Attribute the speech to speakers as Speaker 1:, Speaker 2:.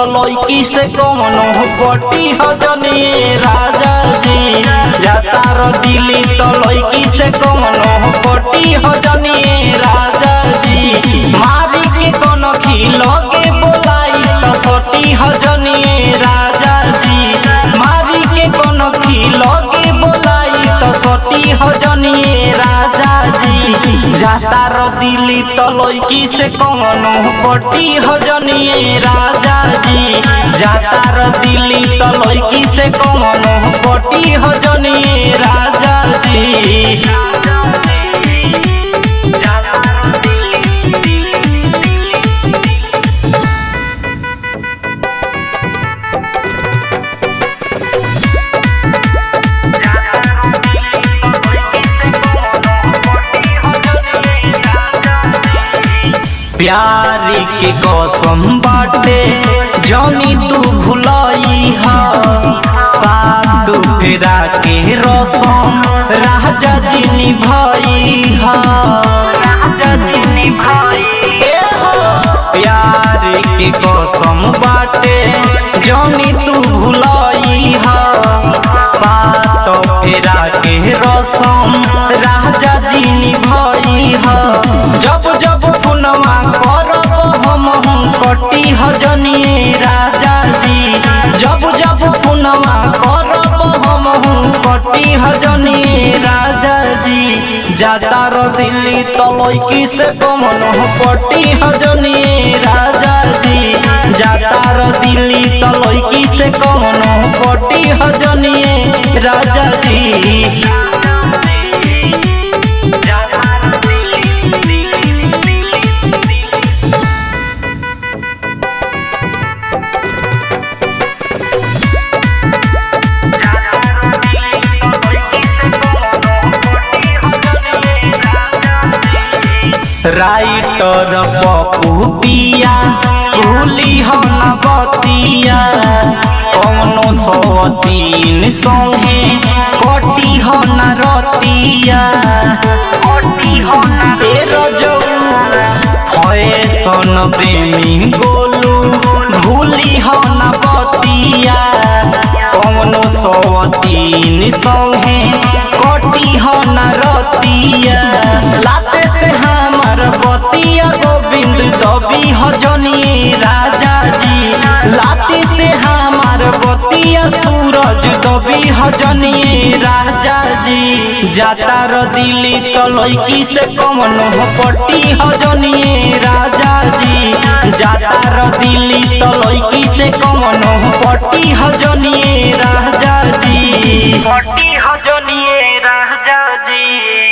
Speaker 1: तो लड़की से कौनो पटी हजनी राजा जी। जाता रो दिल्ली तो लड़की से कौनो पटी हजनी राजा जी। मारी के कोनो खिलगे बोलाई तो सटी हजनी राजा जी। मारी के कोनो खिलगे बोलाई तो सटी हजनी राजा जी। जाता रो दिल्ली तो लड़की से कौनो पटी हजनी राजा जी। जाता रो दिल्ली तो लड़की से कौनो पटी हजनी राजा जी। प्यार के कसम बाटे जौनी तू भुलाई हा। साथ फेरा के रसम राजा जी निभाई हा। प्यार के कसम बाटे जौनी तू भुलाई हा। साथ फेरा के रसम राजा जी निभाई हा। जब जब पुनवा करब हम कटी हजनी राजा जी। जब जब पुनवा करब हम कटी हजनी राजा जी। जाता रो दिल्ली तो लड़की से कौनो पटी हजनी राजा जी। जाता रो दिल्ली तो लड़की से कौनो पटी हजनी राजा जी। राइटर पप्पू पिया भूली हो न बतिया। कौनो सौतीन संगे कटी हो न रतिया। फैशन प्रेमी गोलू भूली हो न बतिया। कौनो सौतीन संगे कटी हो न रतिया। लाते से हमार बतिया गोविंद दबी हजनी राजा जी। लाती से हमार बतिया सूरज दबी हजनी राजा जी। जाता रो दिल्ली तो लड़की से कौनो पटी हजनी राजा जी। जाता रो दिल्ली तो लड़की से कौनो पटी हजनी राजा जी। पटी हजनी राजा जी।